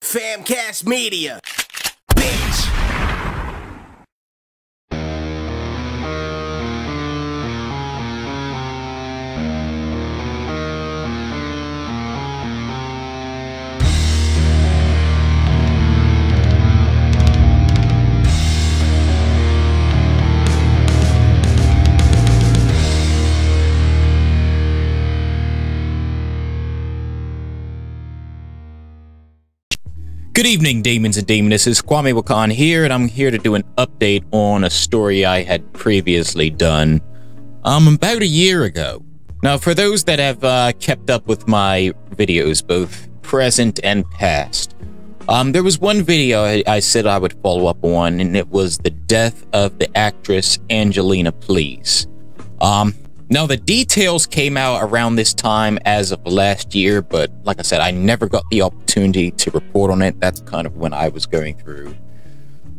Famcast Media, bitch. Good evening, demons and demonesses. Kwame Wahkan here, and I'm here to do an update on a story I had previously done about a year ago. Now, for those that have kept up with my videos, both present and past, there was one video I said I would follow up on, and it was the death of the actress Angelina Please. Now, the details came out around this time as of last year, but like I said, I never got the opportunity to report on it. That's kind of when I was going through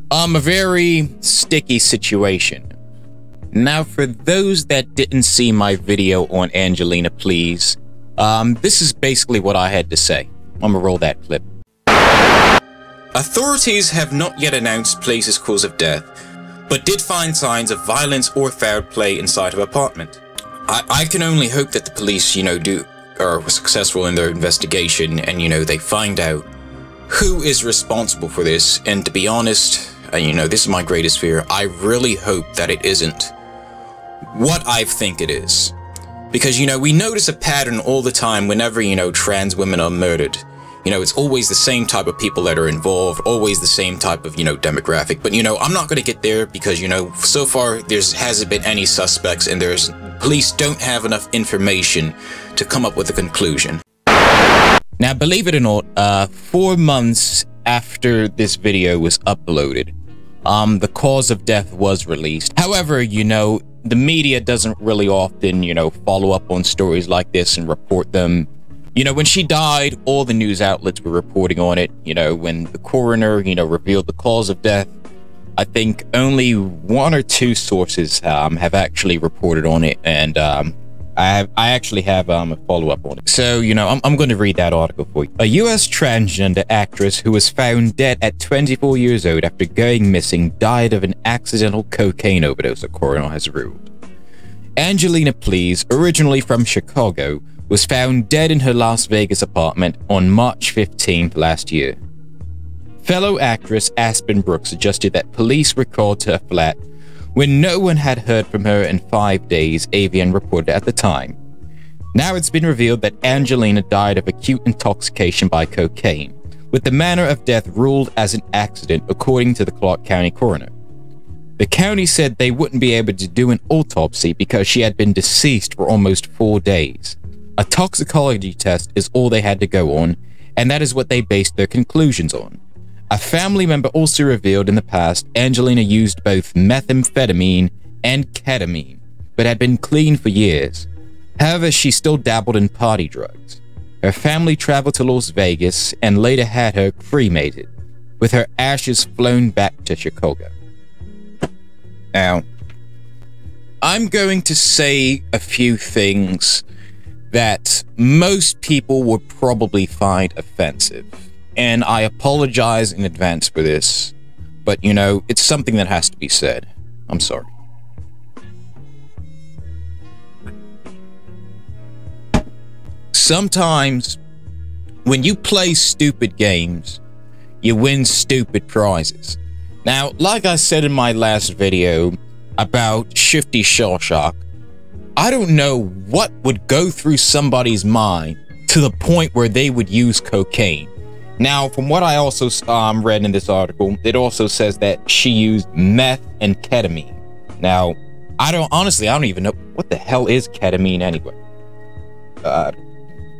a very sticky situation. Now, for those that didn't see my video on Angelina Please, this is basically what I had to say. I'm gonna roll that clip. Authorities have not yet announced Please's cause of death, but did find signs of violence or foul play inside her apartment. I can only hope that the police, are successful in their investigation and, they find out who is responsible for this. And to be honest, this is my greatest fear. I really hope that it isn't what I think it is. Because, we notice a pattern all the time whenever, trans women are murdered. It's always the same type of people that are involved, always the same type of, demographic. But, I'm not going to get there because, so far there hasn't been any suspects and police don't have enough information to come up with a conclusion. Now, believe it or not, 4 months after this video was uploaded, the cause of death was released. However, the media doesn't really often, follow up on stories like this and report them. When she died, all the news outlets were reporting on it. When the coroner, revealed the cause of death, I think only 1 or 2 sources have actually reported on it, and I actually have a follow-up on it. So, I'm going to read that article for you. A U.S. transgender actress who was found dead at 24 years old after going missing died of an accidental cocaine overdose, a coroner has ruled. Angelina Please, originally from Chicago, was found dead in her Las Vegas apartment on March 15th last year. Fellow actress Aspen Brooks suggested that police were called to her flat when no one had heard from her in 5 days, AVN reported at the time. Now it's been revealed that Angelina died of acute intoxication by cocaine, with the manner of death ruled as an accident according to the Clark County coroner. The county said they wouldn't be able to do an autopsy because she had been deceased for almost 4 days. A toxicology test is all they had to go on, and that is what they based their conclusions on. A family member also revealed in the past Angelina used both methamphetamine and ketamine, but had been clean for years. However, she still dabbled in party drugs. Her family traveled to Las Vegas and later had her cremated, with her ashes flown back to Chicago. Now, I'm going to say a few things that most people would probably find offensive. And I apologize in advance for this, but it's something that has to be said. I'm sorry. Sometimes, when you play stupid games, you win stupid prizes. Now, like I said in my last video about Shifty Shellshock, I don't know what would go through somebody's mind to the point where they would use cocaine. Now, from what I also read in this article, it also says that she used meth and ketamine. Now, I don't even know what the hell is ketamine anyway.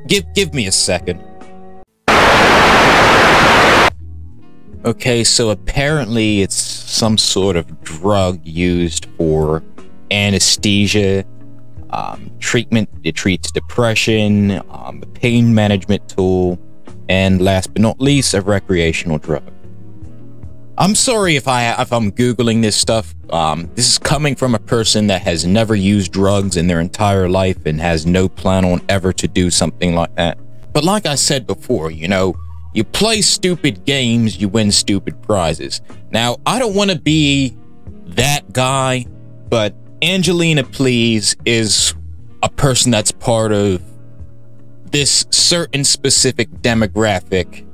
Give me a second. Okay, so apparently it's some sort of drug used for anesthesia, treatment. It treats depression, a pain management tool, and last but not least, a recreational drug. I'm sorry if I'm Googling this stuff. This is coming from a person that has never used drugs in their entire life and has no plan on ever to do something like that. But like I said before, You play stupid games, you win stupid prizes. Now, I don't want to be that guy, but Angelina Please is a person that's part of this certain specific demographic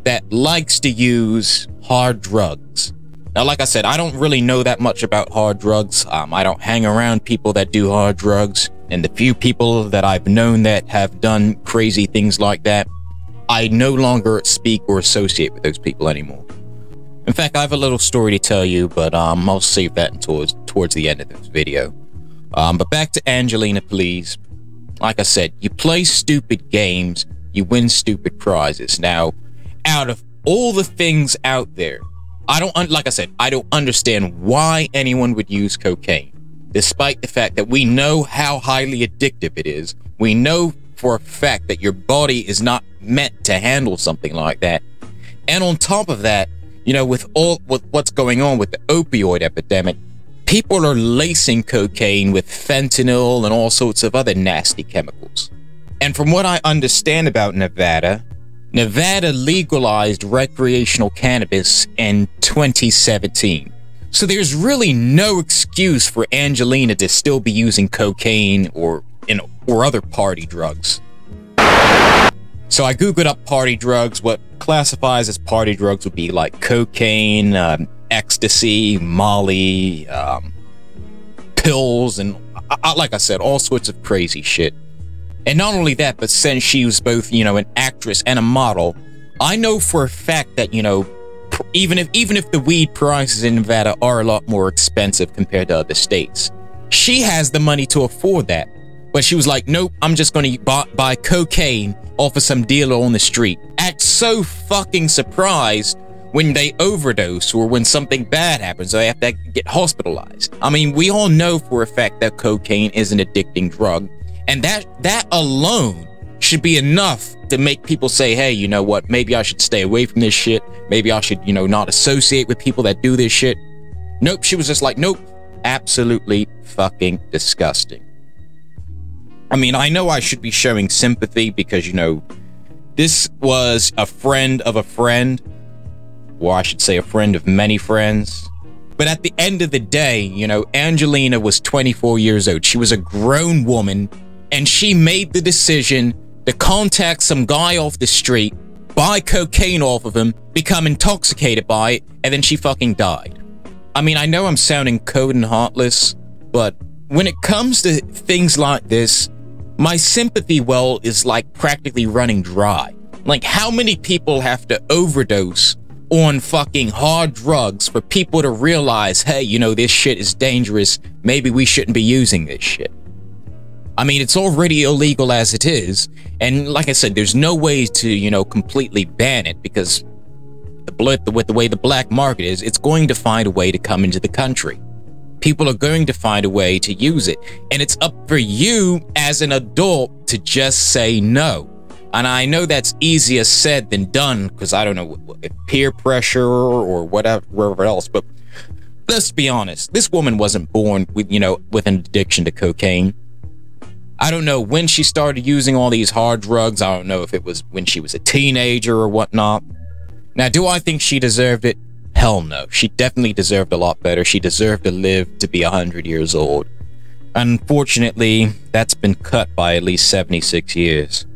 that likes to use hard drugs. Now, like I said, I don't really know that much about hard drugs. I don't hang around people that do hard drugs, and the few people that I've known that have done crazy things like that, I no longer speak or associate with those people anymore. In fact, I have a little story to tell you, but I'll save that towards the end of this video. But back to Angelina Please. Like I said, you play stupid games, you win stupid prizes. Now, out of all the things out there, I don't understand why anyone would use cocaine, despite the fact that we know how highly addictive it is. We know for a fact that your body is not meant to handle something like that. And on top of that, you know, with what's going on with the opioid epidemic, people are lacing cocaine with fentanyl and all sorts of other nasty chemicals. And from what I understand about Nevada legalized recreational cannabis in 2017. So there's really no excuse for Angelina to still be using cocaine or other party drugs. So I googled up party drugs. What classifies as party drugs would be like cocaine, ecstasy, Molly, pills, and like I said, all sorts of crazy shit. And not only that, but since she was both, you know, an actress and a model, I know for a fact that, you know, even if the weed prices in Nevada are a lot more expensive compared to other states, she has the money to afford that. But she was like, nope, I'm just going to buy cocaine off of some dealer on the street. Act so fucking surprised when they overdose or when something bad happens, so they have to get hospitalized. I mean, we all know for a fact that cocaine is an addicting drug, and that alone should be enough to make people say, hey, you know what, maybe I should stay away from this shit. Maybe I should, you know, not associate with people that do this shit. Nope, she was just like, nope, absolutely fucking disgusting. I mean, I know I should be showing sympathy because, you know, this was a friend of a friend, or I should say a friend of many friends. But at the end of the day, you know, Angelina was 24 years old. She was a grown woman, and she made the decision to contact some guy off the street, buy cocaine off of him, become intoxicated by it, and then she fucking died. I mean, I know I'm sounding cold and heartless, but when it comes to things like this, my sympathy well is like practically running dry. Like, how many people have to overdose on fucking hard drugs for people to realize, hey, you know, this shit is dangerous. Maybe we shouldn't be using this shit. I mean, it's already illegal as it is. And like I said, there's no way to, you know, completely ban it because with the way the black market is, it's going to find a way to come into the country. People are going to find a way to use it. And it's up for you as an adult to just say no. And I know that's easier said than done because I don't know if peer pressure or whatever else. But let's be honest, this woman wasn't born with, you know, with an addiction to cocaine. I don't know when she started using all these hard drugs. I don't know if it was when she was a teenager or whatnot. Now, do I think she deserved it? Hell no. She definitely deserved a lot better. She deserved to live to be 100 years old. Unfortunately, that's been cut by at least 76 years.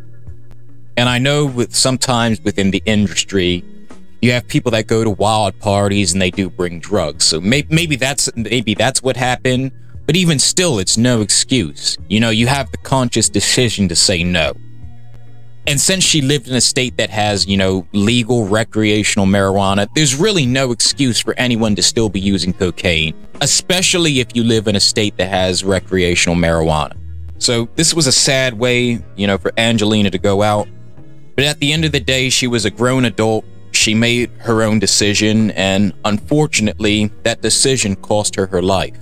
And I know sometimes within the industry, you have people that go to wild parties and they do bring drugs. So maybe that's what happened. But even still, it's no excuse. You know, you have the conscious decision to say no. And since she lived in a state that has, you know, legal recreational marijuana, there's really no excuse for anyone to still be using cocaine, especially if you live in a state that has recreational marijuana. So this was a sad way, you know, for Angelina to go out. But at the end of the day, she was a grown adult. She made her own decision, and unfortunately, that decision cost her her life.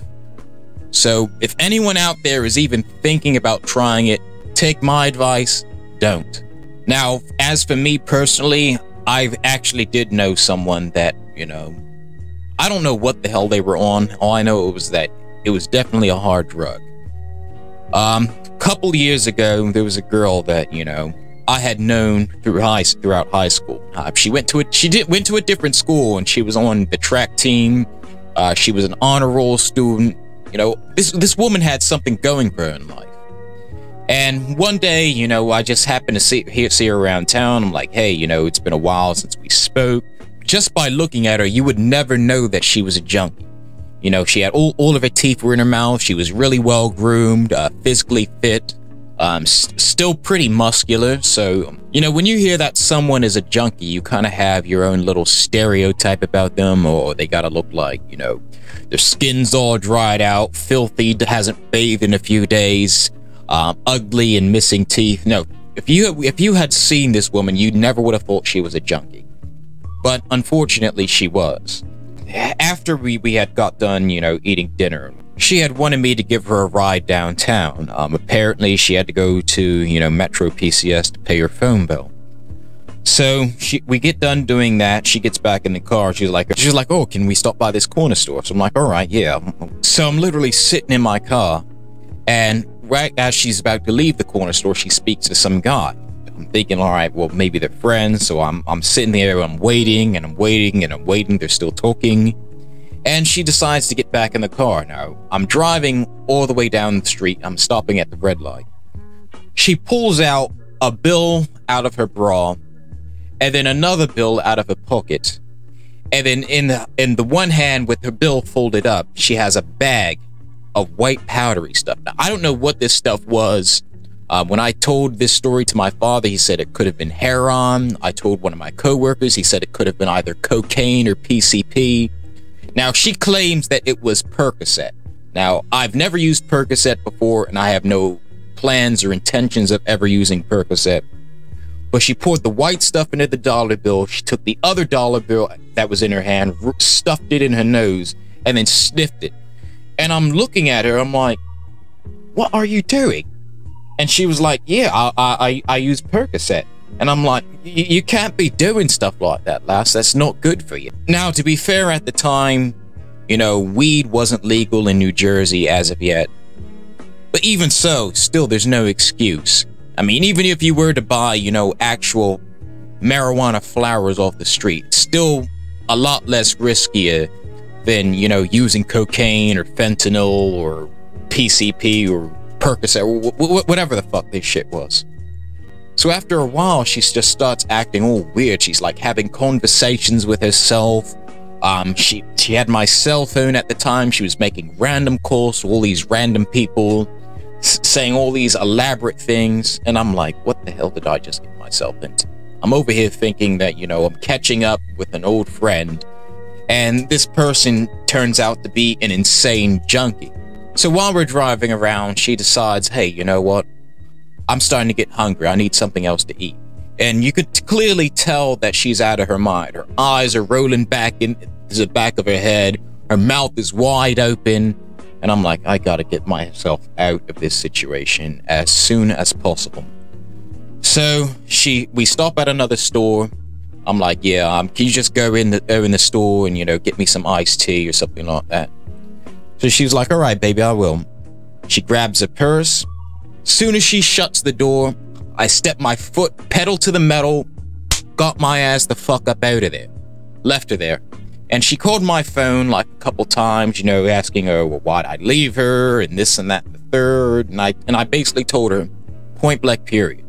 So if anyone out there is even thinking about trying it, take my advice, don't. Now, as for me personally, I actually did know someone that, you know, I don't know what the hell they were on. All I know was that it was definitely a hard drug. A couple years ago, there was a girl that, you know, I had known throughout high school. She went to a different school, and she was on the track team. She was an honor roll student. You know, this woman had something going for her in life. And one day, you know, I just happened to see her around town. I'm like, hey, you know, it's been a while since we spoke. Just by looking at her, you would never know that she was a junkie. You know, she had all of her teeth were in her mouth. She was really well groomed, physically fit, still pretty muscular. So, you know, when you hear that someone is a junkie, you kind of have your own little stereotype about them, or they gotta look like, you know, their skin's all dried out, filthy, hasn't bathed in a few days, ugly and missing teeth. No, if you had seen this woman, you never would have thought she was a junkie. But unfortunately, she was. After we had got done, you know, eating dinner, she had wanted me to give her a ride downtown. Apparently, she had to go to, you know, Metro PCS to pay her phone bill. So we get done doing that. She gets back in the car. She's like, oh, can we stop by this corner store? So I'm like, all right, yeah. So I'm literally sitting in my car, and right as she's about to leave the corner store, she speaks to some guy. I'm thinking, all right, well, maybe they're friends. So I'm sitting there, I'm waiting, and I'm waiting, and I'm waiting. They're still talking. And she decides to get back in the car. Now, I'm driving all the way down the street. I'm stopping at the red light. She pulls out a bill out of her bra, and then another bill out of her pocket. And then in the one hand with her bill folded up, she has a bag of white powdery stuff. Now, I don't know what this stuff was. When I told this story to my father, he said it could have been heroin. I told one of my coworkers, he said it could have been either cocaine or PCP. Now, she claims that it was Percocet. Now, I've never used Percocet before, and I have no plans or intentions of ever using Percocet. But she poured the white stuff into the dollar bill. She took the other dollar bill that was in her hand, stuffed it in her nose, and then sniffed it. And I'm looking at her, I'm like, what are you doing? And she was like, yeah, I use Percocet. And I'm like, you can't be doing stuff like that, lass. That's not good for you. Now, to be fair, at the time, you know, weed wasn't legal in New Jersey as of yet. But even so, still, there's no excuse. I mean, even if you were to buy, you know, actual marijuana flowers off the street, it's still a lot less riskier than, you know, using cocaine or fentanyl or PCP or Percocet or whatever the fuck this shit was. So after a while, she just starts acting all weird. She's like having conversations with herself. She had my cell phone at the time. She was making random calls to all these random people, saying all these elaborate things. And I'm like, what the hell did I just get myself into? I'm over here thinking that, you know, I'm catching up with an old friend, and this person turns out to be an insane junkie. So while we're driving around, she decides, hey, you know what? I'm starting to get hungry. I need something else to eat. And you could clearly tell that she's out of her mind. Her eyes are rolling back into the back of her head. Her mouth is wide open. And I'm like, I gotta get myself out of this situation as soon as possible. So we stop at another store. I'm like, yeah, can you just go in the store and, you know, get me some iced tea or something like that? So she's like, all right, baby, I will. She grabs her purse. Soon as she shuts the door, I step my foot pedal to the metal, got my ass the fuck up out of there, left her there. And she called my phone like a couple times, you know, asking her, well, why'd I leave her, and this and that and the third. And I basically told her, point blank period,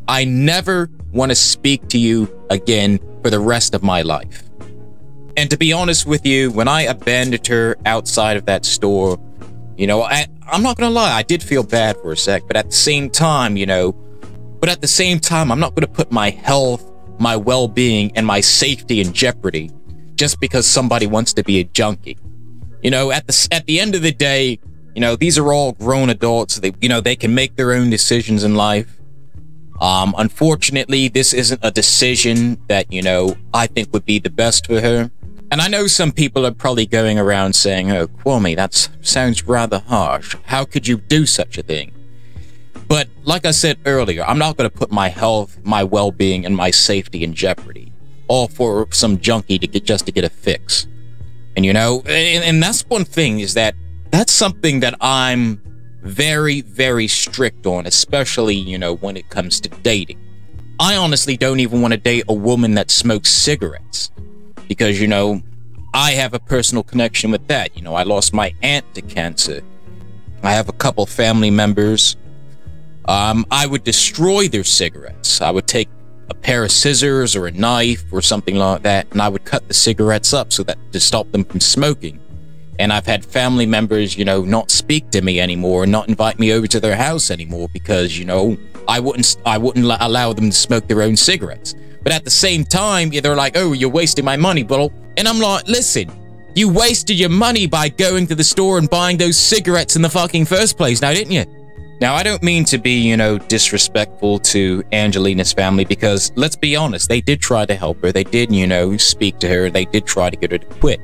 I never want to speak to you again for the rest of my life. And to be honest with you, when I abandoned her outside of that store, you know, I'm not gonna lie, I did feel bad for a sec, but at the same time, you know, I'm not gonna put my health, my well-being, and my safety in jeopardy just because somebody wants to be a junkie. You know, at the end of the day, you know, these are all grown adults. They can make their own decisions in life. Unfortunately, this isn't a decision that, you know, I think would be the best for her. And I know some people are probably going around saying, oh, Kwame, that sounds rather harsh. How could you do such a thing? But like I said earlier, I'm not going to put my health, my well-being, and my safety in jeopardy, all for some junkie to get a fix. And, you know, and that's one thing, is that's something that I'm very, very strict on, especially, you know, when it comes to dating. I honestly don't even want to date a woman that smokes cigarettes. Because, you know, I have a personal connection with that. You know, I lost my aunt to cancer. I have a couple family members. I would destroy their cigarettes. I would take a pair of scissors or a knife or something like that, and I would cut the cigarettes up so that to stop them from smoking. And I've had family members, you know, not speak to me anymore, not invite me over to their house anymore because, you know, I wouldn't allow them to smoke their own cigarettes. But at the same time, they're like, oh, you're wasting my money, bro. And I'm like, listen, you wasted your money by going to the store and buying those cigarettes in the fucking first place, now didn't you? Now, I don't mean to be, you know, disrespectful to Angelina's family because, let's be honest, they did try to help her. They did, you know, speak to her. They did try to get her to quit.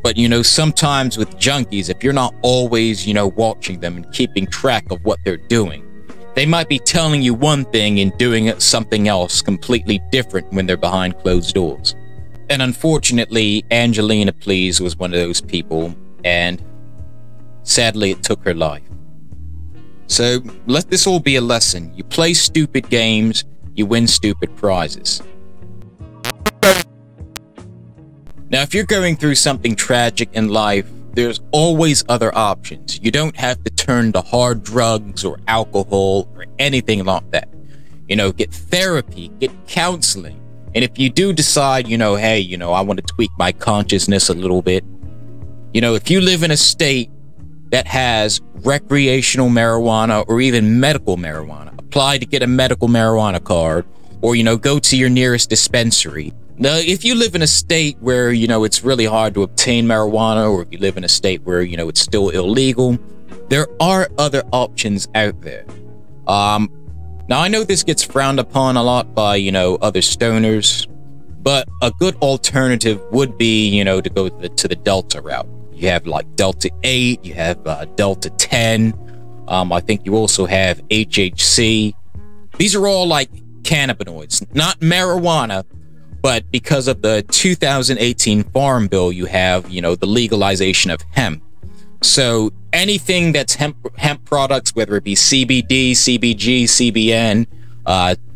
But, you know, sometimes with junkies, if you're not always, you know, watching them and keeping track of what they're doing, they might be telling you one thing and doing something else completely different when they're behind closed doors. And unfortunately, Angelina Please was one of those people, and sadly, it took her life. So, let this all be a lesson. You play stupid games, you win stupid prizes. Now, if you're going through something tragic in life, there's always other options. You don't have to turn to hard drugs or alcohol or anything like that. You know, get therapy, get counseling. And if you do decide, you know, hey, you know, I want to tweak my consciousness a little bit. You know, if you live in a state that has recreational marijuana or even medical marijuana, apply to get a medical marijuana card, or, you know, go to your nearest dispensary. Now, if you live in a state where, you know, it's really hard to obtain marijuana, or if you live in a state where, you know, it's still illegal, there are other options out there. Now, I know this gets frowned upon a lot by, you know, other stoners, but a good alternative would be, you know, to go to the Delta route. You have like Delta 8, you have Delta 10, I think you also have HHC. These are all like cannabinoids, not marijuana, but because of the 2018 Farm Bill, you have, you know, the legalization of hemp. So anything that's hemp products, whether it be CBD, CBG, CBN,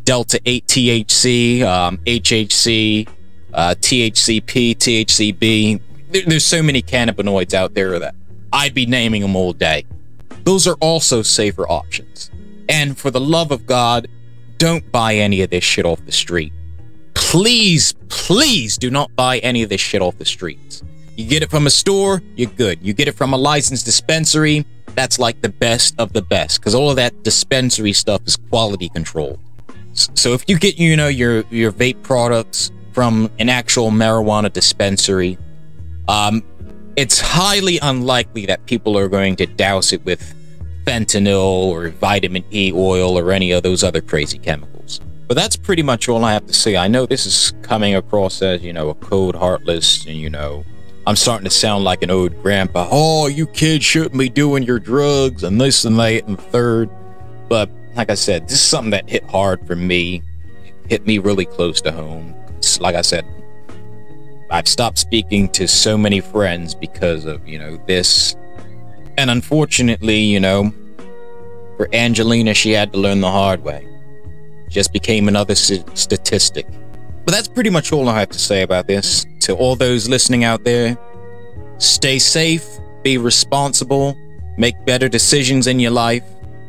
Delta 8 THC, HHC, THCP, THCB, there's so many cannabinoids out there that I'd be naming them all day. Those are also safer options. And for the love of God, don't buy any of this shit off the street. Please, please do not buy any of this shit off the streets. You get it from a store, you're good. You get it from a licensed dispensary, that's like the best of the best, because all of that dispensary stuff is quality controlled. So if you get, you know, your vape products from an actual marijuana dispensary, it's highly unlikely that people are going to douse it with fentanyl or vitamin E oil or any of those other crazy chemicals. But that's pretty much all I have to say. I know this is coming across as, you know, a cold, heartless, and, you know, I'm starting to sound like an old grandpa. Oh, you kids shouldn't be doing your drugs and this and that and the third. But like I said, this is something that hit hard for me. It hit me really close to home. Like I said, I've stopped speaking to so many friends because of, you know, this. And unfortunately, you know, for Angelina, she had to learn the hard way. Just became another statistic. But that's pretty much all I have to say about this. To all those listening out there, stay safe, be responsible, make better decisions in your life.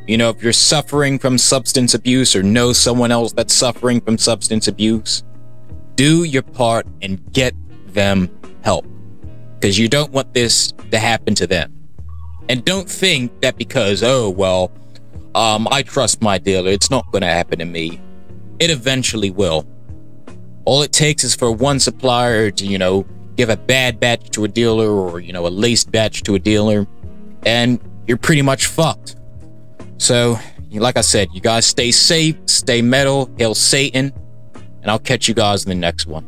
You know, if you're suffering from substance abuse or know someone else that's suffering from substance abuse, do your part and get them help. Because you don't want this to happen to them. And don't think that because, oh, well, I trust my dealer, it's not going to happen to me. It eventually will. All it takes is for one supplier to, you know, give a bad batch to a dealer or, you know, a laced batch to a dealer, and you're pretty much fucked. So, like I said, you guys stay safe, stay metal, hail Satan, and I'll catch you guys in the next one.